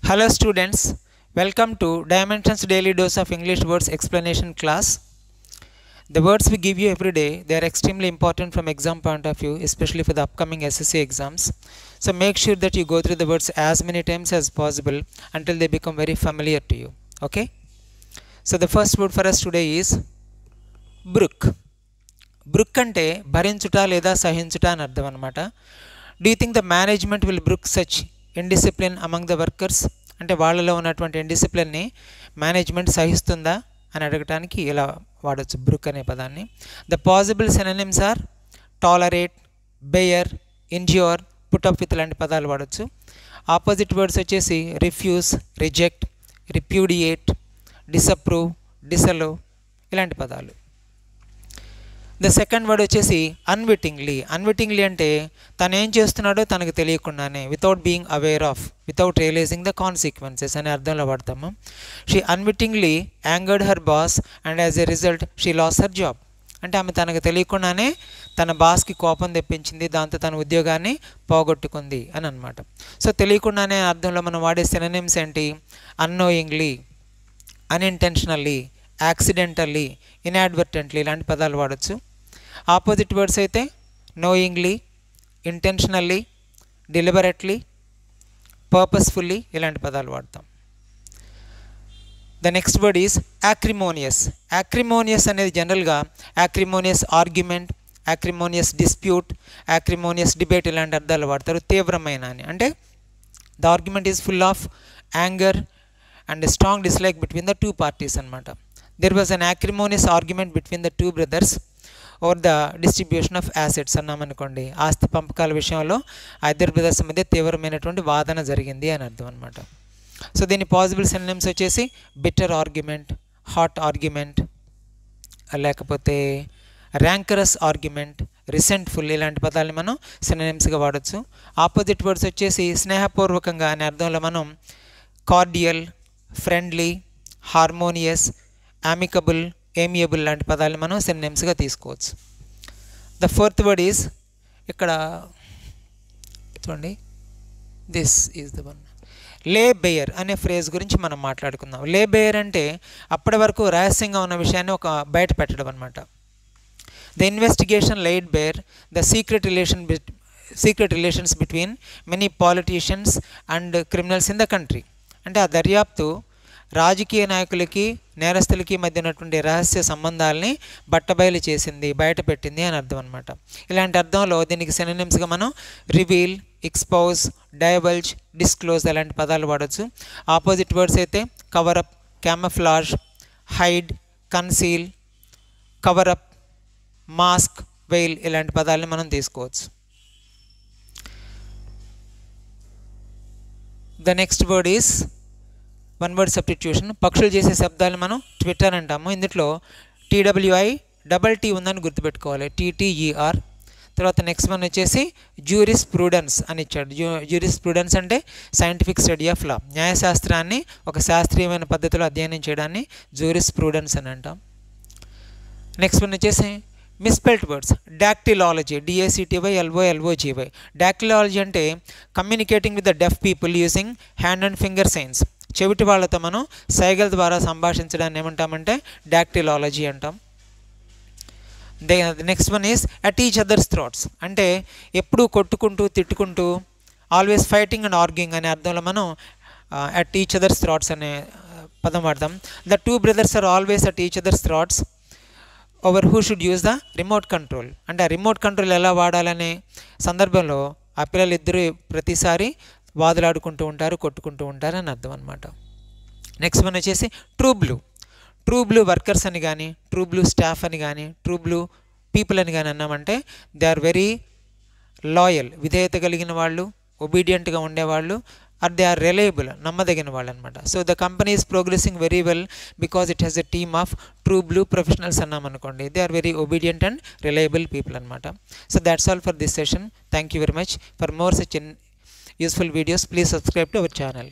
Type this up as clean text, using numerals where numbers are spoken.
Hello students, welcome to Dimensions Daily Dose of English Words Explanation class. The words we give you every day, they are extremely important from exam point of view, especially for the upcoming SSC exams. So make sure that you go through the words as many times as possible until they become very familiar to you. Okay? So the first word for us today is brook. Brook అంటే భరించుట లేదా సహించుట అని అర్థం అన్నమాట. Do you think the management will brook such indiscipline among the workers? అంటే వాళ్ళలో ఉన్నటువంటి ఇండిసిప్లిన్ని management సహిస్తుందా అని అడగటానికి ఇలా వాడచ్చు బ్రుక్ అనే పదాన్ని. The possible synonyms are tolerate, bear, endure, put up with లాంటి పదాలు వాడచ్చు. ఆపోజిట్ వర్డ్స్ వచ్చేసి refuse, reject, repudiate, disapprove, disallow ఇలాంటి పదాలు. ద సెకండ్ వర్డ్ వచ్చేసి అన్విటింగ్లీ. అన్విటింగ్లీ అంటే తను ఏం చేస్తున్నాడో తనకు తెలియకుండానే, without being aware of, without realising the consequences అనే అర్థంలో వాడతాము. She unwittingly angered her boss and as a result she lost her job. అంటే ఆమె తనకు తెలియకుండానే తన బాస్కి కోపం తెప్పించింది, దాంతో తన ఉద్యోగాన్ని పోగొట్టుకుంది అని అనమాట. సో తెలియకుండానే అర్థంలో మనం వాడే సినోనిమ్స్ ఏంటి? అన్నోయింగ్లీ, అన్ఇంటెన్షనల్లీ, యాక్సిడెంటల్లీ, ఇన్అడ్వర్టెంట్లీ ఇలాంటి పదాలు వాడచ్చు. ఆపోజిట్ వర్డ్స్ అయితే నోయింగ్లీ, ఇంటెన్షనల్లీ, డెలిబరెట్లీ, పర్పస్ఫుల్లీ ఇలాంటి పదాలు వాడతాం. The next word is acrimonious. Acrimonious అనేది జనరల్గా acrimonious argument, acrimonious dispute, acrimonious debate ఇలాంటి అర్థాలు వాడతారు. తీవ్రమైన అని అంటే the argument is full of anger and strong dislike between the two parties అనమాట. There was an acrimonious argument between the two brothers over the distribution of assets అన్నామనుకోండి. ఆస్తి పంపకాల విషయంలో ఆ ఇద్దరు బ్రదర్స్ మధ్య తీవ్రమైనటువంటి వాదన జరిగింది అని అర్థం అనమాట. సో దీని పాసిబుల్ సినోనిమ్స్ వచ్చేసి బిటర్ ఆర్గ్యుమెంట్, హాట్ ఆర్గ్యుమెంట్, లేకపోతే ర్యాంకరస్ ఆర్గ్యుమెంట్, రిసెంట్ఫుల్ ఇలాంటి పదాలని మనం సినోనిమ్స్గా వాడచ్చు. ఆపోజిట్ వర్డ్స్ వచ్చేసి స్నేహపూర్వకంగా అనే అర్థంలో మనం కార్డియల్, ఫ్రెండ్లీ, హార్మోనియస్, అమికబుల్, ఏమియబుల్ లాంటి పదాలను మనం సినోనిమ్స్గా తీసుకోవచ్చు. ద ఫోర్త్ వర్డ్ ఈజ్ ఇక్కడ చూడండి, దిస్ ఈజ్ ద వన్. లే బేయర్ అనే ఫ్రేజ్ గురించి మనం మాట్లాడుకుందాం. లే బేయర్ అంటే అప్పటి వరకు రహస్యంగా ఉన్న విషయాన్ని ఒక బయట పెట్టడం అనమాట. The investigation laid bare the secret relations between many politicians and criminals in the country. అంటే ఆ దర్యాప్తు రాజకీయ నాయకులకి, నేరస్తులకి మధ్య ఉన్నటువంటి రహస్య సంబంధాలని బట్టబయలు చేసింది, బయట పెట్టింది అని అర్థం అనమాట. ఇలాంటి అర్థంలో దీనికి సినోనిమ్స్గా మనం రివీల్, ఎక్స్పోజ్, డైవల్జ్, డిస్క్లోజ్ అలాంటి పదాలు వాడచ్చు. ఆపోజిట్ వర్డ్స్ అయితే cover up, camouflage, hide, conceal, cover up, mask, veil ఇలాంటి పదాలని మనం తీసుకోవచ్చు. The next word is one word substitution. పక్షులు చేసే శబ్దాలను మనం ట్విట్టర్ అంటాము. ఇందులో TWI ఉందని గుర్తుపెట్టుకోవాలి, TTER. తర్వాత నెక్స్ట్ వన్ వచ్చేసి జ్యూరిస్ ప్రూడెన్స్ అని ఇచ్చాడు. జ్యూరిస్ ప్రూడెన్స్ అంటే సైంటిఫిక్ స్టడీ ఆఫ్ లా, న్యాయశాస్త్రాన్ని ఒక శాస్త్రీయమైన పద్ధతిలో అధ్యయనం చేయడాన్ని జ్యూరిస్ ప్రూడెన్స్ అని అంటాం. నెక్స్ట్ వన్ వచ్చేసి మిస్పెల్ట్ వర్డ్స్. డాక్టిలాలజీ, DACTYLOLOGY. డాక్టిలాలజీ అంటే communicating with the deaf people using hand and finger science. చెవిటి వాళ్ళతో మనం సైగల ద్వారా సంభాషించడాన్ని ఏమంటామంటే డాక్టిలాలజీ అంటాం. Next one is at each others throats. అంటే ఎప్పుడూ కొట్టుకుంటూ, తిట్టుకుంటూ, ఆల్వేస్ ఫైటింగ్ అండ్ ఆర్గ్యూయింగ్ అనే అర్థంలో మనం అట్ ఈచ్ అదర్స్ థ్రోట్స్ అనే పదం వాడతాం. The two brothers are always at each others throats over who should use the remote control. అంటే ఆ రిమోట్ కంట్రోల్ ఎలా వాడాలనే సందర్భంలో ఆ పిల్లలు ఇద్దరు ప్రతిసారి వాదులాడుకుంటూ ఉంటారు, కొట్టుకుంటూ ఉంటారు అని అర్థం అనమాట. నెక్స్ట్ వన్ వచ్చేసి true blue. True blue workers అని కానీ, ట్రూ బ్లూ స్టాఫ్ అని కానీ, ట్రూ బ్లూ పీపుల్ అని కానీ అన్నామంటే దే ఆర్ వెరీ లాయల్, విధేయత కలిగిన వాళ్ళు, ఒబీడియంట్గా ఉండేవాళ్ళు, ఆర్ దే ఆర్ రిలయబుల్, నమ్మదగిన వాళ్ళు అనమాట. So the company is progressing very well because it has a team of true blue professionals అన్నామనుకోండి. They are very obedient and reliable people అనమాట. So that's all for this session. Thank you very much. For more such useful videos, please subscribe to our channel.